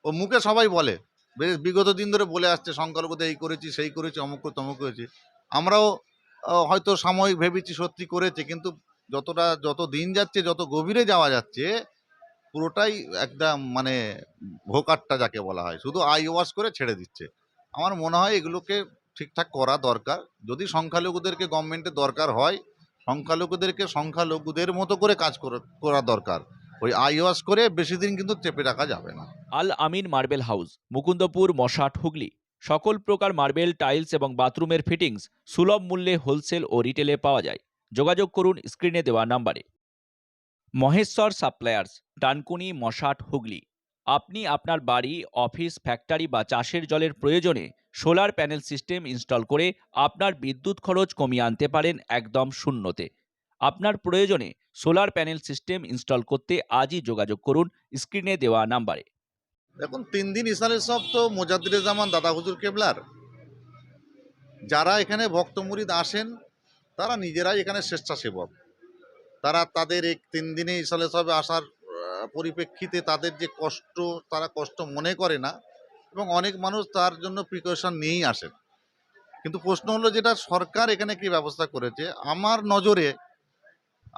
ও মুখে সবাই বলে, বেশ বিগত দিন ধরে বলে আসছে সংখ্যালঘুদের এই করেছি সেই করেছি অমুক তমুক করেছি। আমরাও হয়তো সাময়িক ভেবেছি সত্যি করেছে, কিন্তু যত দিন যাচ্ছে, যত গভীরে যাওয়া যাচ্ছে, পুরোটাই একদম মানে ভোকাট্টা যাকে বলা হয়, শুধু আই ওয়াশ করে ছেড়ে দিচ্ছে। আমার মনে হয় এগুলোকে ঠিকঠাক করা দরকার। যদি সংখ্যালঘুদেরকে গভর্নমেন্টের দরকার হয়, সংখ্যালঘুদেরকে সংখ্যালঘুদের মতো করে কাজ করা দরকার। ওই আই ওয়াশ করে বেশি দিন কিন্তু চেপে রাখা যাবে না। আল আমিন মার্বেল হাউস, মুকুন্দপুর, মশাট, হুগলি। সকল প্রকার মার্বেল, টাইলস এবং বাথরুমের ফিটিংস সুলভ মূল্যে হোলসেল ও রিটেলে পাওয়া যায়। যোগাযোগ করুন স্ক্রিনে দেওয়া নাম্বারে। মহেশ্বর সাপ্লায়ার্স, ডানকুনি, মশাট, হুগলি। আপনি আপনার বাড়ি, অফিস, ফ্যাক্টরি বা চাষের জলের প্রয়োজনে সোলার প্যানেল সিস্টেম ইনস্টল করে আপনার বিদ্যুৎ খরচ কমিয়ে আনতে পারেন একদম শূন্যতে। আপনার প্রয়োজনে সোলার প্যানেল সিস্টেম ইনস্টল করতে আজই যোগাযোগ করুন স্ক্রিনে দেওয়া নাম্বারে। দেখুন, 3 দিন ইসালের সব তো মোজাদ্দিরে জামান দাদা হুজুর কেবলার। যারা এখানে ভক্ত মুরিদ আসেন, তারা নিজেরাই এখানে স্বেচ্ছাসেবক। তারা তাদের এই 3 দিনে ইসালে সবে আসার পরিপ্রেক্ষিতে তাদের যে কষ্ট, তারা কষ্ট মনে করে না, এবং অনেক মানুষ তার জন্য প্রিকশন নিয়েই আসেন। কিন্তু প্রশ্ন হলো, যেটা সরকার এখানে কি ব্যবস্থা করেছে আমার নজরে,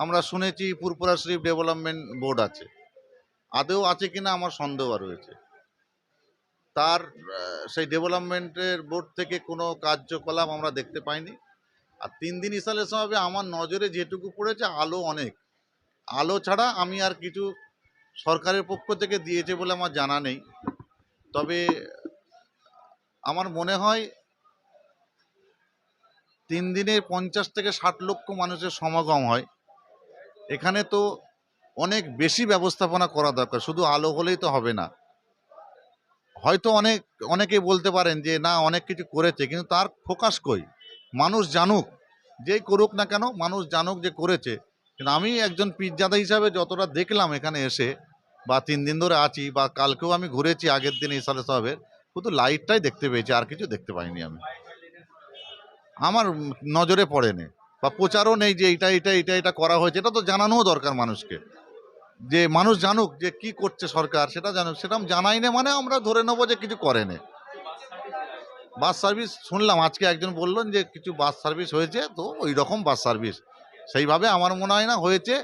আমরা শুনেছি ফুরপুরা শরীফ ডেভেলপমেন্ট বোর্ড আছে, আদৌ আছে কিনা আমার সন্দেহ রয়েছে। তার সেই ডেভেলপমেন্টের বোর্ড থেকে কোনো কার্যকলাপ আমরা দেখতে পাইনি। আর 3 দিন ইসালে সাহেবে আমার নজরে যেটুকু পড়েছে, আলো অনেক। আলো ছাড়া আমি আর কিছু সরকারের পক্ষ থেকে দিয়েছে বলে আমার জানা নেই। তবে আমার মনে হয় 3 দিনে 50 থেকে 60 লক্ষ মানুষের সমাগম হয়। এখানে তো অনেক বেশি ব্যবস্থাপনা করা দরকার, শুধু আলো হলেই তো হবে না। হয়তো অনেকেই বলতে পারেন যে না, অনেক কিছু করেছে, কিন্তু তার ফোকাস কই? মানুষ জানুক, যেই করুক না কেন, মানুষ জানুক যে করেছে। কিন্তু আমি একজন পীরজাদা হিসাবে যতটা দেখলাম এখানে এসে, বা 3 দিন ধরে আছি, বা কালকেও আমি ঘুরেছি আগের দিন ইসালে সাহেবের, শুধু লাইটটাই দেখতে পেয়েছি, আর কিছু দেখতে পাইনি আমি। আমার নজরে পড়েনি, বা প্রচারও নেই যে এটা করা হয়েছে। এটা তো জানানোও দরকার মানুষকে, যে মানুষ জানুক যে কি করছে সরকার, সেটা জানুক। সেটা জানাই না মানে আমরা ধরে নেবো যে কিছু করেনি। বাস সার্ভিস শুনলাম আজকে একজন বললেন যে কিছু বাস সার্ভিস হয়েছে, তো ওই রকম বাস সার্ভিস সেইভাবে আমার মনে হয় না হয়েছে।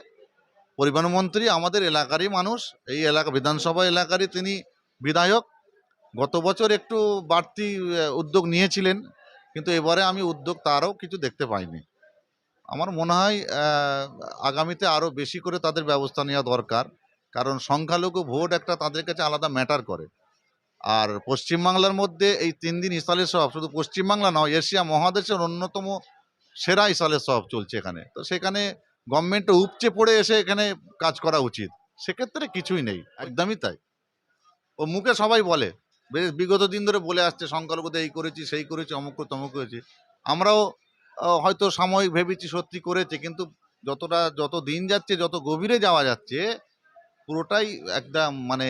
পরিবহন মন্ত্রী আমাদের এলাকারই মানুষ, এই এলাকা বিধানসভা এলাকারই তিনি বিধায়ক। গত বছর একটু বাড়তি উদ্যোগ নিয়েছিলেন, কিন্তু এবারে আমি উদ্যোগ তারও কিছু দেখতে পাইনি। আমার মনে হয় আগামীতে আরও বেশি করে তাদের ব্যবস্থা নেওয়া দরকার, কারণ সংখ্যালঘু ভোট একটা তাদের কাছে আলাদা ম্যাটার করে। আর পশ্চিমবাংলার মধ্যে এই 3 দিন ইসালের সব, শুধু পশ্চিমবাংলা নয়, এশিয়া মহাদেশের অন্যতম সেরা ইসালের সব চলছে এখানে। তো সেখানে গভর্নমেন্টে উপচে পড়ে এসে এখানে কাজ করা উচিত, সেক্ষেত্রে কিছুই নেই, একদমই তাই। ও মুখে সবাই বলে, বেশ বিগত দিন ধরে বলে আসছে সংখ্যালঘুদের এই করেছি সেই করেছি অমুক তমুক করেছি। আমরাও হয়তো সাময়িক ভেবেছি সত্যি করেছে, কিন্তু যত দিন যাচ্ছে, যত গভীরে যাওয়া যাচ্ছে, পুরোটাই একদম মানে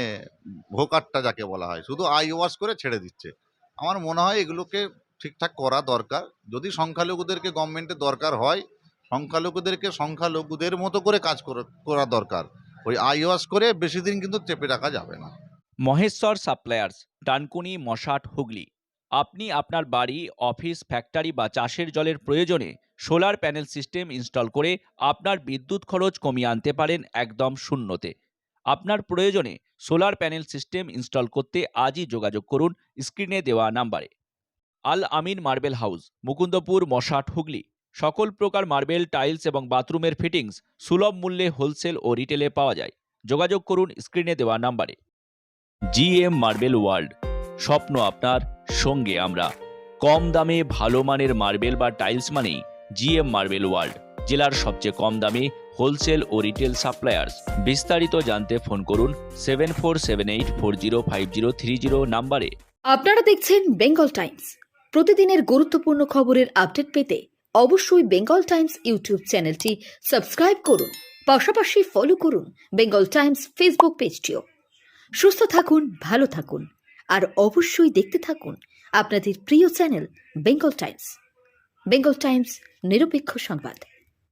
ভোকাট্টা যাকে বলা হয়, শুধু আই ওয়াশ করে ছেড়ে দিচ্ছে। আমার মনে হয় এগুলোকে ঠিকঠাক করা দরকার। যদি সংখ্যালঘুদেরকে গভর্নমেন্টের দরকার হয়, সংখ্যালঘুদেরকে সংখ্যালঘুদের মতো করে কাজ করা দরকার। ওই আই ওয়াশ করে বেশি দিন কিন্তু চেপে রাখা যাবে না। মহেশ্বর সাপ্লায়ার্স, ডানকুনি, মশাট, হুগলি। আপনি আপনার বাড়ি, অফিস, ফ্যাক্টরি বা চাষের জলের প্রয়োজনে সোলার প্যানেল সিস্টেম ইনস্টল করে আপনার বিদ্যুৎ খরচ কমিয়ে আনতে পারেন একদম শূন্যতে। আপনার প্রয়োজনে সোলার প্যানেল সিস্টেম ইনস্টল করতে আজই যোগাযোগ করুন স্ক্রিনে দেওয়া নাম্বারে। আল আমিন মার্বেল হাউস, মুকুন্দপুর, মশাট, হুগলি। সকল প্রকার মার্বেল, টাইলস এবং বাথরুমের ফিটিংস সুলভ মূল্যে হোলসেল ও রিটেলে পাওয়া যায়। যোগাযোগ করুন স্ক্রিনে দেওয়া নাম্বারে। জিএম মার্বেল ওয়ার্ল্ড, স্বপ্ন আপনার, সঙ্গে আমরা। কম দামে ভালো মানের মার্বেল বা টাইলস মানেই জিএম মার্বেল ওয়ার্ল্ড, জেলার সবচেয়ে কম দামে হোলসেল ও রিটেল সাপ্লায়ার্স। বিস্তারিত জানতে ফোন করুন 7478405030 নাম্বারে। আপনারা দেখছেন বেঙ্গল টাইমস। প্রতিদিনের গুরুত্বপূর্ণ খবরের আপডেট পেতে অবশ্যই বেঙ্গল টাইমস ইউটিউব চ্যানেলটি সাবস্ক্রাইব করুন, পাশাপাশি ফলো করুন বেঙ্গল টাইমস ফেসবুক পেজটিও। সুস্থ থাকুন, ভালো থাকুন, আর অবশ্যই দেখতে থাকুন আপনাদের প্রিয় channel Bengal Times. Bengal Times, নিরপেক্ষ সংবাদ।